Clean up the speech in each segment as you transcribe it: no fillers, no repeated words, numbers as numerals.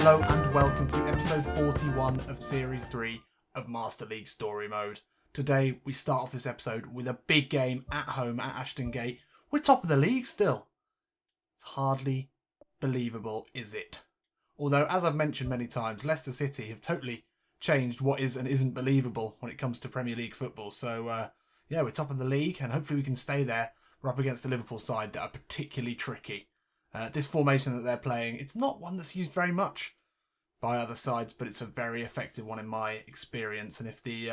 Hello and welcome to episode 41 of Series 3 of Master League Story Mode. Today we start off this episode with a big game at home at Ashton Gate. We're top of the league still. It's hardly believable, is it? Although, as I've mentioned many times, Leicester City have totally changed what is and isn't believable when it comes to Premier League football. So, yeah, we're top of the league and hopefully we can stay there. We're up against the Liverpool side that are particularly tricky. This formation that they're playing, it's not one that's used very much by other sides, but it's a very effective one in my experience. And if the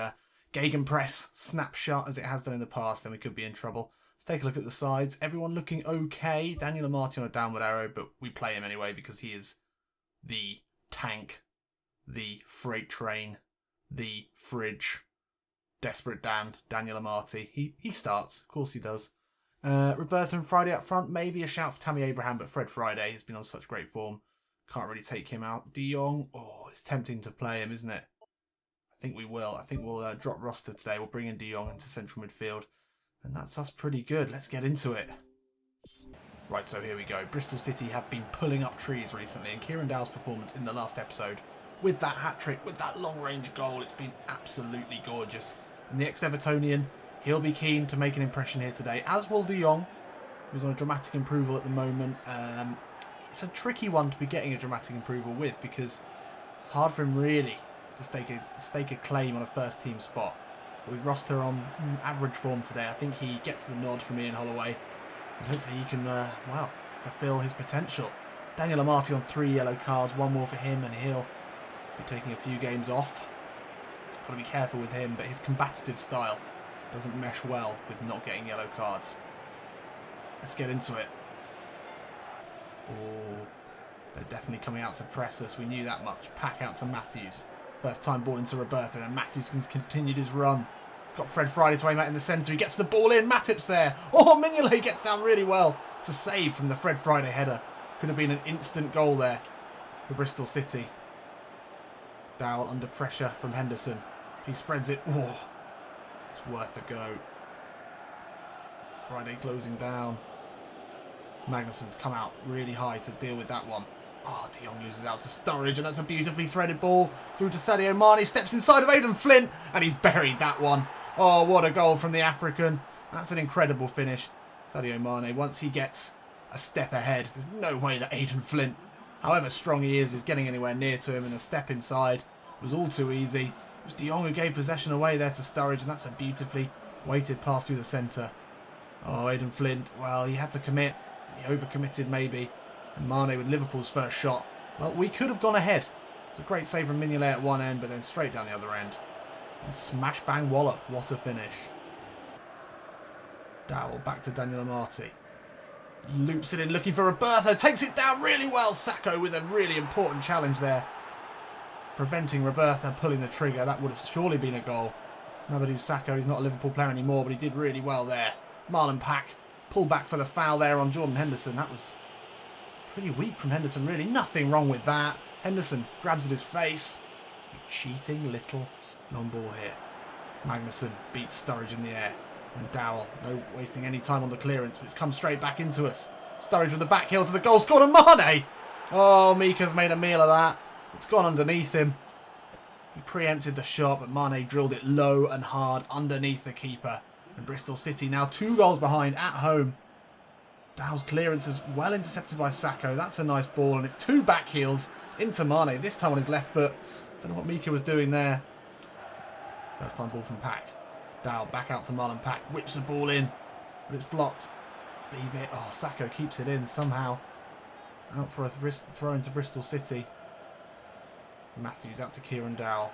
Gegenpress snaps shut as it has done in the past, then we could be in trouble. Let's take a look at the sides. Everyone looking okay. Daniel Amati on a downward arrow, but we play him anyway because he is the tank, the freight train, the fridge. Desperate Dan, Daniel Amati. He starts. Of course he does. Roberto and Friday up front. Maybe a shout for Tammy Abraham, but Fred Friday has been on such great form. Can't really take him out. De Jong. Oh, it's tempting to play him, isn't it? I think we will. I think we'll drop roster today. We'll bring in De Jong into central midfield. And that's us pretty good. Let's get into it. Right, so here we go. Bristol City have been pulling up trees recently. And Kieran Dowell's performance in the last episode with that hat-trick, with that long-range goal, it's been absolutely gorgeous. And the ex-Evertonian, he'll be keen to make an impression here today, as will De Jong, who's on a dramatic approval at the moment. It's a tricky one to be getting a dramatic approval with because it's hard for him really to stake a claim on a first-team spot. But with roster on average form today, I think he gets the nod from Ian Holloway, and hopefully he can, fulfil his potential. Daniel Amati on 3 yellow cards, 1 more for him, and he'll be taking a few games off. Got to be careful with him, but his combative style doesn't mesh well with not getting yellow cards. Let's get into it. Oh, they're definitely coming out to press us. We knew that much. Pack out to Matthews. First time ball into Roberto, and Matthews has continued his run. He's got Fred Friday to aim at in the centre. He gets the ball in. Matip's there. Oh, Mignolet gets down really well to save from the Fred Friday header. Could have been an instant goal there for Bristol City. Dowell under pressure from Henderson. He spreads it. Oh, it's worth a go. Friday closing down. Magnuson's come out really high to deal with that one. Oh, De Jong loses out to Sturridge, and that's a beautifully threaded ball through to Sadio Mane. Steps inside of Aidan Flint, and he's buried that one. Oh, what a goal from the African. That's an incredible finish. Sadio Mane, once he gets a step ahead, there's no way that Aidan Flint, however strong he is getting anywhere near to him, and a step inside was all too easy. It was De Jong who gave possession away there to Sturridge, and that's a beautifully weighted pass through the centre. Oh, Aidan Flint, well, he had to commit. He overcommitted maybe. And Mane with Liverpool's first shot. Well, we could have gone ahead. It's a great save from Mignolet at one end, but then straight down the other end. And smash bang wallop. What a finish. Dowell back to Daniel Amati. Loops it in looking for Roberto. Takes it down really well. Sacco with a really important challenge there. Preventing Roberto pulling the trigger. That would have surely been a goal. Mamadou Sakho, he's not a Liverpool player anymore, but he did really well there. Marlon Pack pulled back for the foul there on Jordan Henderson. That was pretty weak from Henderson, really. Nothing wrong with that. Henderson grabs at his face. You cheating little long ball here. Magnuson beats Sturridge in the air. And Dowell, no wasting any time on the clearance, but it's come straight back into us. Sturridge with the back heel to the goal scored, and Mane! Oh, Mika's made a meal of that. It's gone underneath him. He preempted the shot, but Mane drilled it low and hard underneath the keeper. And Bristol City now 2 goals behind at home. Dowell's clearance is well intercepted by Sacco. That's a nice ball, and it's 2 back heels into Mane, this time on his left foot. Don't know what Mika was doing there. First time ball from Pack. Dowell back out to Marlon Pack. Whips the ball in, but it's blocked. Leave it. Oh, Sacco keeps it in somehow. Out for a throw into Bristol City. Matthews out to Kieran Dowell.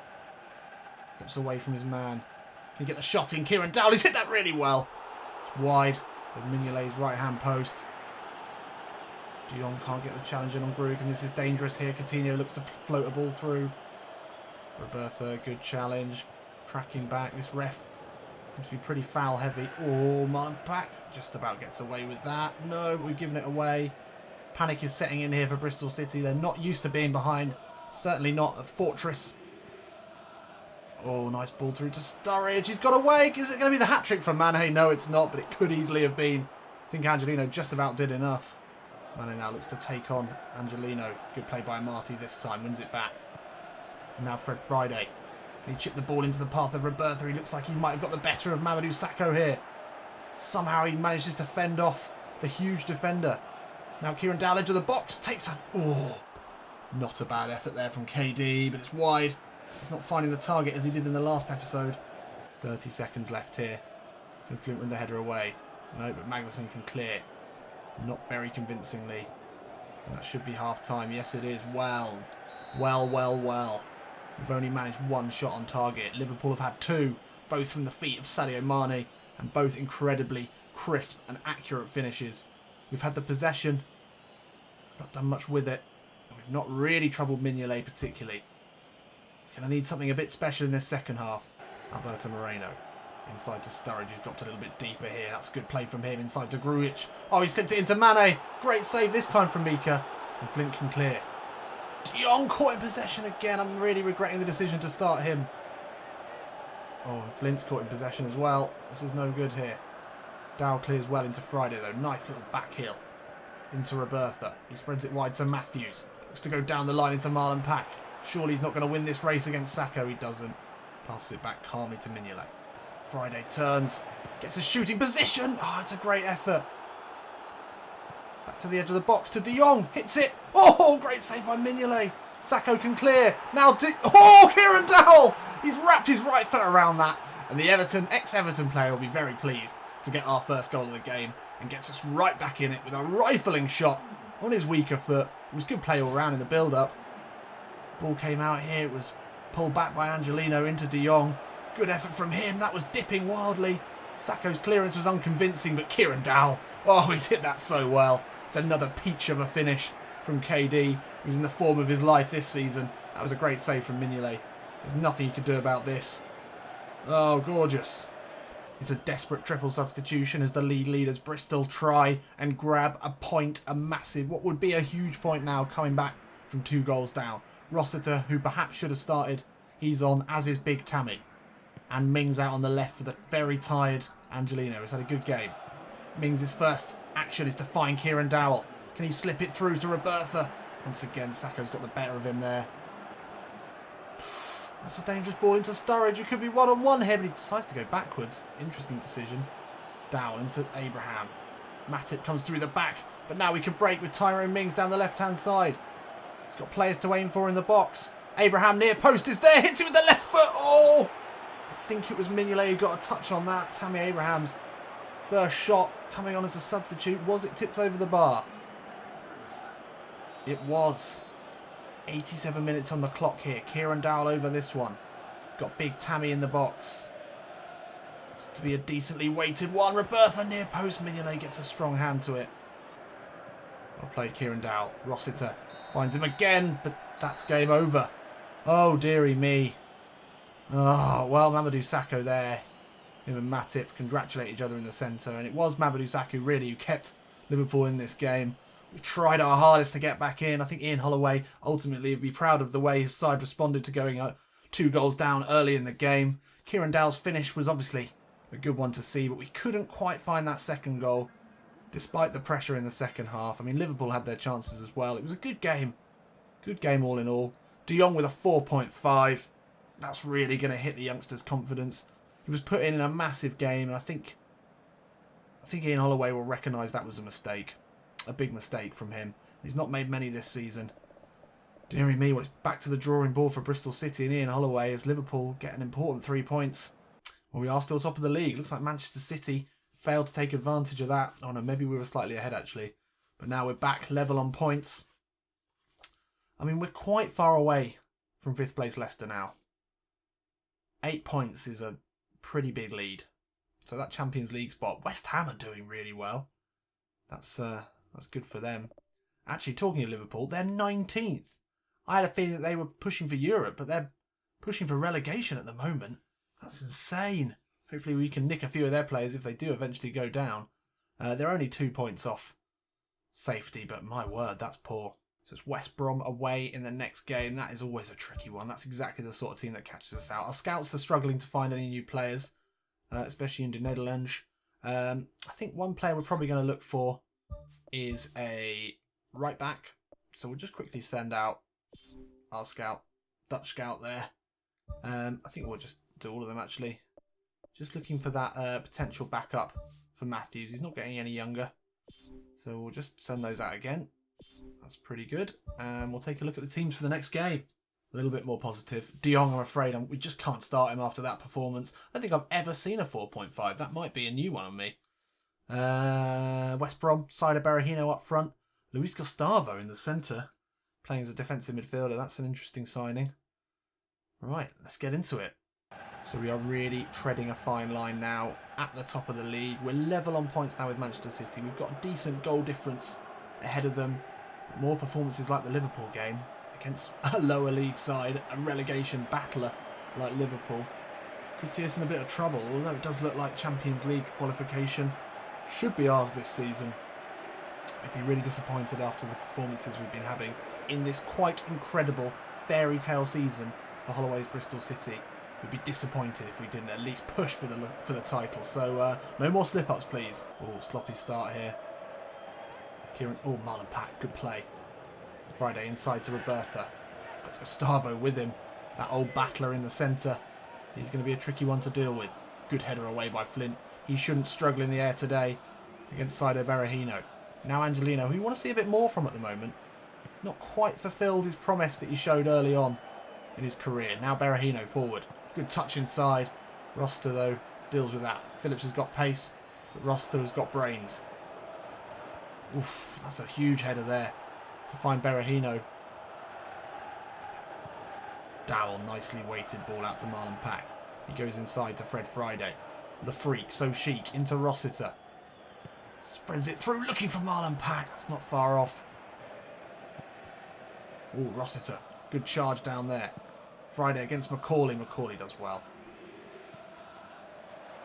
Steps away from his man. Can he get the shot in? Kieran Dowell, he's hit that really well. It's wide with Mignolet's right-hand post. De Jong can't get the challenge in on Grug, and this is dangerous here. Coutinho looks to float a ball through. Roberto, good challenge. Tracking back. This ref seems to be pretty foul-heavy. Oh, Marlon Pack just about gets away with that. No, we've given it away. Panic is setting in here for Bristol City. They're not used to being behind. Certainly not a fortress. Oh, nice ball through to Sturridge. He's got away. Is it going to be the hat-trick for Mane? No, it's not, but it could easily have been. I think Angelino just about did enough. Mane now looks to take on Angelino. Good play by Marty this time. Wins it back. And now Fred Friday. Can he chip the ball into the path of Robertha? He looks like he might have got the better of Mamadou Sakho here. Somehow he manages to fend off the huge defender. Now Kieran Dowell into the box. Takes a... Oh, not a bad effort there from KD, but it's wide. He's not finding the target as he did in the last episode. 30 seconds left here. Can Flint win the header away? No, but Magnuson can clear. Not very convincingly. And that should be half-time. Yes, it is. Well. We've only managed one shot on target. Liverpool have had two, both from the feet of Sadio Mane, and both incredibly crisp and accurate finishes. We've had the possession. We've not done much with it. And we've not really troubled Mignolet particularly. Gonna need something a bit special in this second half. Alberto Moreno. Inside to Sturridge, who's dropped a little bit deeper here. That's a good play from him. Inside to Grujic. Oh, he slipped it into Mane. Great save this time from Mika. And Flint can clear. De Jong caught in possession again. I'm really regretting the decision to start him. Oh, and Flint's caught in possession as well. This is no good here. Dow clears well into Friday though. Nice little back heel. Into Robertha. He spreads it wide to Matthews. Looks to go down the line into Marlon Pack. Surely he's not going to win this race against Sakho. He doesn't. Passes it back calmly to Mignolet. Friday turns. Gets a shooting position. Oh, it's a great effort. Back to the edge of the box to De Jong. Hits it. Oh, great save by Mignolet. Sakho can clear. Now Kieran Dowell. He's wrapped his right foot around that. And the ex-Everton player will be very pleased to get our first goal of the game. And gets us right back in it with a rifling shot on his weaker foot. It was good play all round in the build-up. Ball came out here. It was pulled back by Angelino into De Jong. Good effort from him. That was dipping wildly. Sakho's clearance was unconvincing, but Kieran Dowell, oh, he's hit that so well. It's another peach of a finish from KD, who's in the form of his life this season. That was a great save from Mignolet. There's nothing he could do about this. Oh, gorgeous. It's a desperate triple substitution as the league leaders Bristol try and grab a point, a massive, what would be a huge point now, coming back from 2 goals down. Rossiter, who perhaps should have started, he's on, as is Big Tammy. And Mings out on the left for the very tired Angelino. He's had a good game. Mings' first action is to find Kieran Dowell. Can he slip it through to Robertha? Once again, Sakho's got the better of him there. That's a dangerous ball into Sturridge. It could be one-on-one here, but he decides to go backwards. Interesting decision. Dowell into Abraham. Matip comes through the back, but now we can break with Tyrone Mings down the left-hand side. He's got players to aim for in the box. Abraham near post is there. Hits it with the left foot. Oh! I think it was Mignolet who got a touch on that. Tammy Abraham's first shot coming on as a substitute. Was it tipped over the bar? It was. 87 minutes on the clock here. Kieran Dowell over this one. Got Big Tammy in the box. Looks to be a decently weighted one. Robertha near post. Mignolet gets a strong hand to it. Well played, Kieran Dowell. Rossiter finds him again, but that's game over. Oh, dearie me. Oh, well, Mamadou Sakho there. Him and Matip congratulate each other in the centre. And it was Mamadou Sakho, really, who kept Liverpool in this game. We tried our hardest to get back in. I think Ian Holloway ultimately would be proud of the way his side responded to going 2 goals down early in the game. Kieran Dowell's finish was obviously a good one to see, but we couldn't quite find that second goal, despite the pressure in the second half. I mean, Liverpool had their chances as well. It was a good game. Good game all in all. De Jong with a 4.5. That's really going to hit the youngster's confidence. He was put in a massive game, and I think Ian Holloway will recognise that was a mistake. A big mistake from him. He's not made many this season. Dearie me, well, it's back to the drawing board for Bristol City and Ian Holloway as Liverpool get an important 3 points. Well, we are still top of the league. Looks like Manchester City failed to take advantage of that. Oh no, maybe we were slightly ahead actually. But now we're back level on points. I mean, we're quite far away from 5th place Leicester now. 8 points is a pretty big lead. So that Champions League spot. West Ham are doing really well. That's good for them. Actually, talking of Liverpool, they're 19th. I had a feeling that they were pushing for Europe, but they're pushing for relegation at the moment. That's insane. Hopefully we can nick a few of their players if they do eventually go down. They're only 2 points off safety, but my word, that's poor. So it's West Brom away in the next game. That is always a tricky one. That's exactly the sort of team that catches us out. Our scouts are struggling to find any new players, especially in the Netherlands. I think one player we're probably going to look for is a right back. So we'll just quickly send out our scout, Dutch scout there. I think we'll just do all of them actually. Just looking for that potential backup for Matthews. He's not getting any younger. So we'll just send those out again. That's pretty good. And we'll take a look at the teams for the next game. A little bit more positive. De Jong, I'm afraid we just can't start him after that performance. I don't think I've ever seen a 4.5. That might be a new one on me. West Brom, Saido Berahino up front. Luis Gustavo in the centre, playing as a defensive midfielder. That's an interesting signing. Right, let's get into it. So we are really treading a fine line now at the top of the league. We're level on points now with Manchester City. We've got a decent goal difference ahead of them. More performances like the Liverpool game against a lower league side, a relegation battler like Liverpool. Could see us in a bit of trouble, although it does look like Champions League qualification should be ours this season. I'd be really disappointed after the performances we've been having in this quite incredible fairy tale season for Holloway's Bristol City. We'd be disappointed if we didn't at least push for the title. So no more slip-ups, please. Oh, sloppy start here. Kieran, oh, Marlon Pack, good play. Friday inside to Robertha. Got Gustavo with him. That old battler in the centre. He's going to be a tricky one to deal with. Good header away by Flint. He shouldn't struggle in the air today against Saido Berahino. Now Angelino, who we want to see a bit more from at the moment. He's not quite fulfilled his promise that he showed early on in his career. Now Berahino forward. Good touch inside. Roster, though, deals with that. Phillips has got pace, but Roster has got brains. Oof, that's a huge header there to find Berahino. Dowell, nicely weighted ball out to Marlon Pack. He goes inside to Fred Friday. The freak, so chic, into Rossiter. Spreads it through, looking for Marlon Pack. That's not far off. Oh, Rossiter. Good charge down there. Friday against Macaulay. Macaulay does well.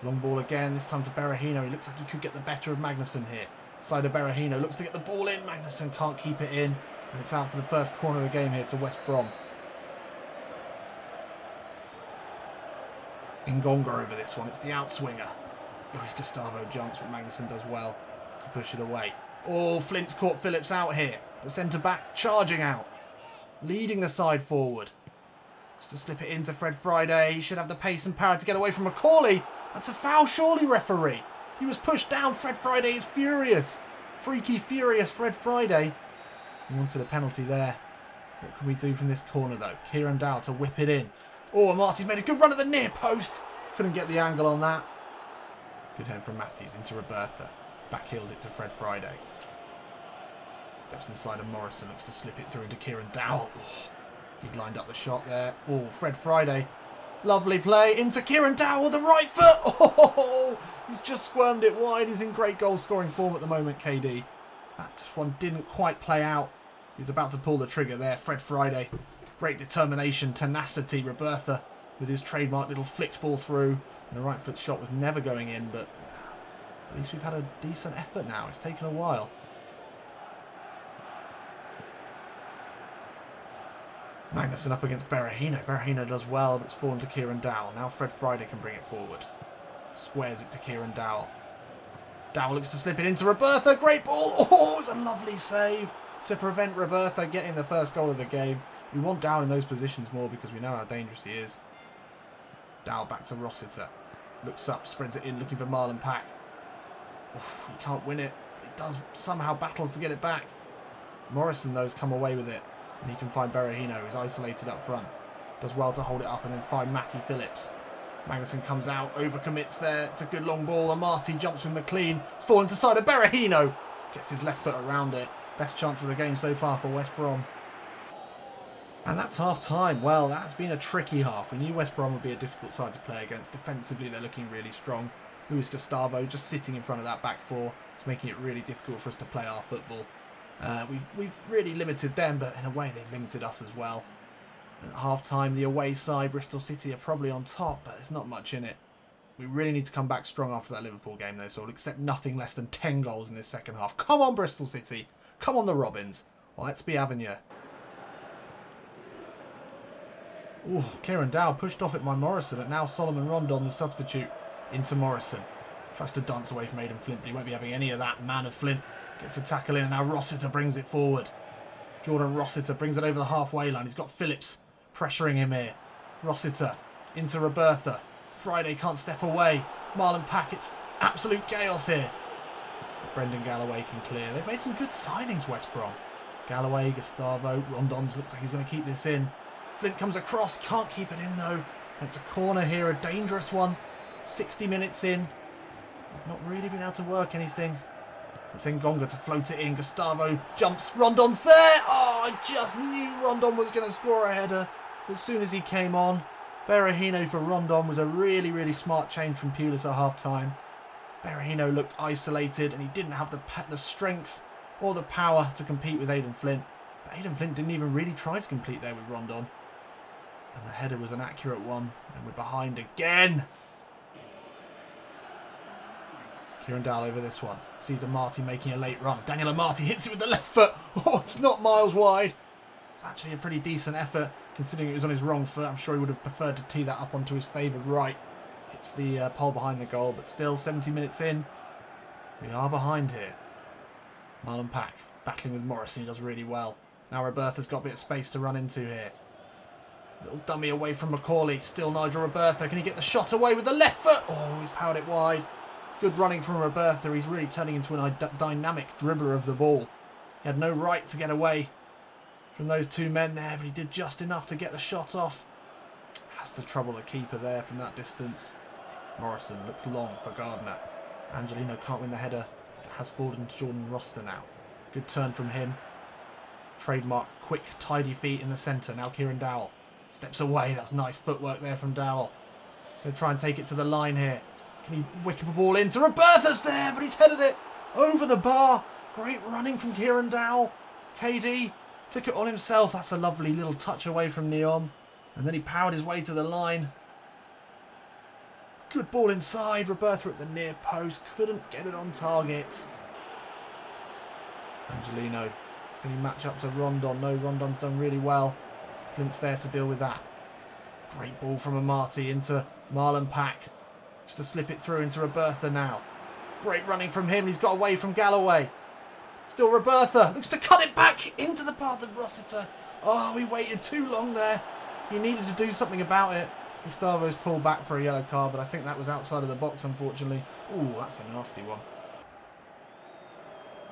Long ball again, this time to Berahino. He looks like he could get the better of Magnusson here. Saido Berahino looks to get the ball in. Magnusson can't keep it in. And it's out for the first corner of the game here to West Brom. Ngonga over this one. It's the outswinger. Luis Gustavo jumps, but Magnusson does well to push it away. Oh, Flint's caught Phillips out here. The centre-back charging out. Leading the side forward. Just to slip it into Fred Friday. He should have the pace and power to get away from Macaulay. That's a foul, surely, referee. He was pushed down. Fred Friday is furious. Freaky, furious Fred Friday. He wanted a penalty there. What can we do from this corner, though? Kieran Dowell to whip it in. Oh, Marty's made a good run at the near post. Couldn't get the angle on that. Good head from Matthews into Robertha. Back heels it to Fred Friday. Steps inside of Morrison. Looks to slip it through into Kieran Dowell. Oh, he'd lined up the shot there. Oh, Fred Friday. Lovely play into Kieran Dowell with the right foot. Oh, he's just squirmed it wide. He's in great goal scoring form at the moment, KD. That one didn't quite play out. He was about to pull the trigger there. Fred Friday. Great determination, tenacity. Robertha with his trademark little flicked ball through. And the right foot shot was never going in, but at least we've had a decent effort now. It's taken a while. Magnusson up against Berahino. Berahino does well, but it's fallen to Kieran Dowell. Now Fred Friday can bring it forward. Squares it to Kieran Dowell. Dowell looks to slip it into Robertha. Great ball. Oh, it's a lovely save to prevent Robertha getting the first goal of the game. We want Dowell in those positions more because we know how dangerous he is. Dowell back to Rossiter. Looks up, spreads it in, looking for Marlon Pack. Oof, he can't win it. He does somehow battles to get it back. Morrison, though, has come away with it. And he can find Berahino, who's isolated up front. Does well to hold it up and then find Matty Phillips. Magnusson comes out, overcommits there. It's a good long ball. Amati jumps with McLean. It's fallen to side of Berahino. Gets his left foot around it. Best chance of the game so far for West Brom. And that's half-time. Well, that's been a tricky half. We knew West Brom would be a difficult side to play against. Defensively, they're looking really strong. Luis Gustavo just sitting in front of that back four. It's making it really difficult for us to play our football. We've really limited them, but in a way they've limited us as well. At half-time, the away side, Bristol City, are probably on top, but there's not much in it. We really need to come back strong after that Liverpool game, though, so we'll accept nothing less than 10 goals in this second half. Come on, Bristol City. Come on, the Robins. Well, let's be having you. Ooh, Kieran Dowell pushed off it by Morrison, and now Solomon Rondon, the substitute, into Morrison. Tries to dance away from Aidan Flint, but he won't be having any of that. Man of Flint Gets a tackle in and now Rossiter brings it forward. Jordan Rossiter brings it over the halfway line. He's got Phillips pressuring him here. Rossiter into Robertha. Friday can't step away. Marlon Pack, it's absolute chaos here. But Brendan Galloway can clear. They've made some good signings, West Brom. Galloway, Gustavo, Rondons looks like he's going to keep this in. Flint comes across, can't keep it in though. And it's a corner here, a dangerous one. 60 minutes in. I've not really been able to work anything. It's Ngonga to float it in. Gustavo jumps. Rondon's there. Oh, I just knew Rondon was going to score a header as soon as he came on. Berahino for Rondon was a really, really smart change from Pulis at half-time. Berahino looked isolated and he didn't have the strength or the power to compete with Aidan Flint. But Aidan Flint didn't even really try to compete there with Rondon. And the header was an accurate one. And we're behind again. Kieran Dowell over this one. Sees Amati making a late run. Daniel Amati hits it with the left foot. Oh, it's not miles wide. It's actually a pretty decent effort considering it was on his wrong foot. I'm sure he would have preferred to tee that up onto his favoured right. It's the pole behind the goal, but still 70 minutes in. We are behind here. Marlon Pack battling with Morrison. He does really well. Now Robertha's got a bit of space to run into here. Little dummy away from Macaulay. Still Nigel Robertha. Can he get the shot away with the left foot? Oh, he's powered it wide. Good running from Robertha. He's really turning into a dynamic dribbler of the ball. He had no right to get away from those two men there, but he did just enough to get the shot off. Has to trouble the keeper there from that distance. Morrison looks long for Gardner. Angelino can't win the header. It has fallen to Jordan Rossiter now. Good turn from him. Trademark quick, tidy feet in the centre. Now Kieran Dowell steps away. That's nice footwork there from Dowell. He's going to try and take it to the line here. Can he wick a ball into Robertha's there, but he's headed it over the bar. Great running from Kieran Dowell. KD took it on himself. That's a lovely little touch away from Neom. And then he powered his way to the line. Good ball inside. Robertha at the near post. Couldn't get it on target. Angelino. Can he match up to Rondon? No, Rondon's done really well. Flint's there to deal with that. Great ball from Amati into Marlon Pack. Just to slip it through into Robertha now. Great running from him. He's got away from Galloway. Still Robertha. Looks to cut it back into the path of Rossiter. Oh, we waited too long there. He needed to do something about it. Gustavo's pulled back for a yellow card, but I think that was outside of the box, unfortunately. Ooh, that's a nasty one.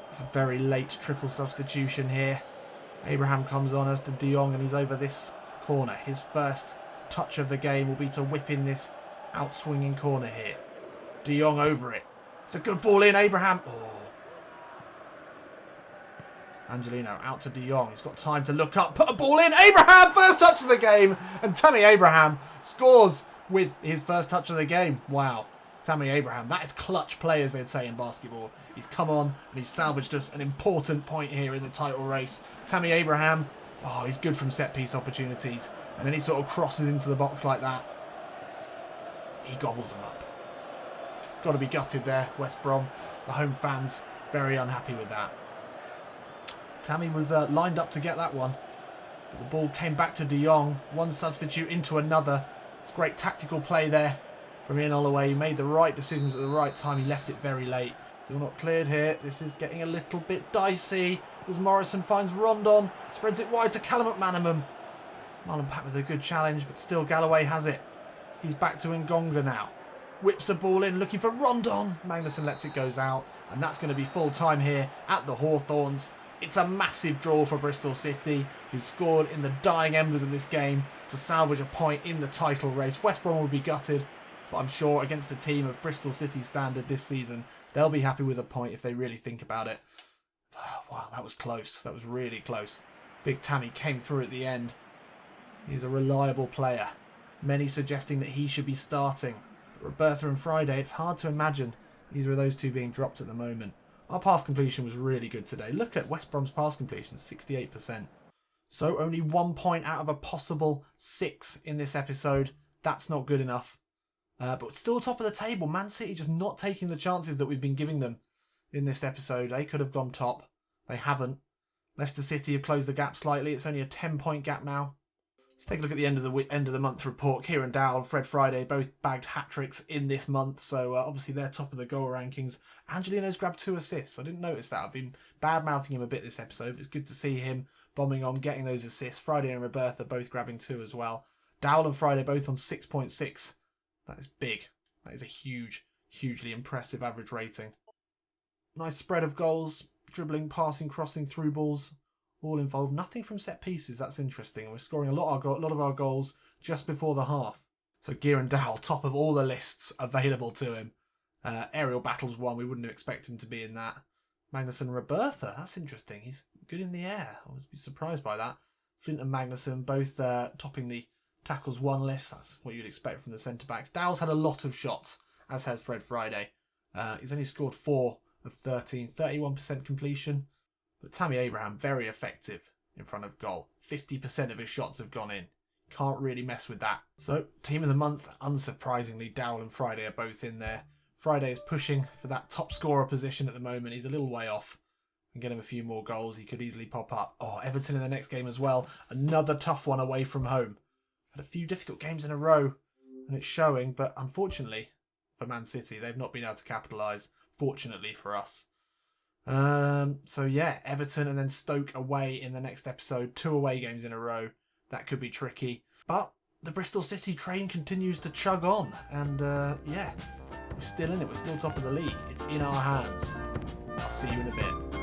It's a very late triple substitution here. Abraham comes on as to De Jong, and he's over this corner. His first touch of the game will be to whip in this out-swinging corner here. De Jong over it. It's a good ball in, Abraham. Oh. Angelino out to De Jong. He's got time to look up, put a ball in. Abraham, first touch of the game. And Tammy Abraham scores with his first touch of the game. Wow. Tammy Abraham, that is clutch play, as they'd say in basketball. He's come on and he's salvaged us an important point here in the title race. Tammy Abraham, oh, he's good from set-piece opportunities. And then he sort of crosses into the box like that. He gobbles them up. Got to be gutted there, West Brom. The home fans, very unhappy with that. Tammy was lined up to get that one. But the ball came back to De Jong. One substitute into another. It's great tactical play there from Ian Holloway. He made the right decisions at the right time. He left it very late. Still not cleared here. This is getting a little bit dicey as Morrison finds Rondon. Spreads it wide to Callum McManaman. Marlon Pack with a good challenge, but still Galloway has it. He's back to Ngonga now. Whips a ball in, looking for Rondon. Magnuson lets it goes out, and that's going to be full time here at the Hawthorns. It's a massive draw for Bristol City, who scored in the dying embers of this game to salvage a point in the title race. West Brom will be gutted, but I'm sure against a team of Bristol City's standard this season, they'll be happy with a point if they really think about it. Wow, that was close. That was really close. Big Tammy came through at the end. He's a reliable player. Many suggesting that he should be starting. But Robertha and Friday, it's hard to imagine either of those two being dropped at the moment. Our pass completion was really good today. Look at West Brom's pass completion, 68%. So only 1 point out of a possible 6 in this episode. That's not good enough. But still top of the table. Man City just not taking the chances that we've been giving them in this episode. They could have gone top. They haven't. Leicester City have closed the gap slightly. It's only a 10-point gap now. Let's take a look at the end of the month report. Kieran Dowell and Fred Friday both bagged hat-tricks in this month, so obviously they're top of the goal rankings. Angelino's grabbed 2 assists. I didn't notice that. I've been bad-mouthing him a bit this episode, but it's good to see him bombing on, getting those assists. Friday and Roberta both grabbing 2 as well. Dowell and Friday both on 6.6. That is big. That is a hugely impressive average rating. Nice spread of goals, dribbling, passing, crossing, through balls. All involved. Nothing from set pieces. That's interesting. We're scoring a lot of our goals just before the half. So Kieran Dowell, top of all the lists available to him. Aerial battles one. We wouldn't expect him to be in that. Magnuson, Roberta. That's interesting. He's good in the air. I would be surprised by that. Flint and Magnuson both topping the tackles one list. That's what you'd expect from the centre backs. Dowell's had a lot of shots, as has Fred Friday. He's only scored 4 of 13, 31% completion. But Tammy Abraham, very effective in front of goal. 50% of his shots have gone in. Can't really mess with that. So, team of the month, unsurprisingly, Dowell and Friday are both in there. Friday is pushing for that top scorer position at the moment. He's a little way off. And get him a few more goals, he could easily pop up. Oh, Everton in the next game as well. Another tough one away from home. Had a few difficult games in a row, and it's showing. But unfortunately for Man City, they've not been able to capitalise. Fortunately for us. So yeah, Everton and then Stoke away in the next episode. 2 away games in a row. That could be tricky. But the Bristol City train continues to chug on. And yeah, we're still in it. We're still top of the league. It's in our hands. I'll see you in a bit.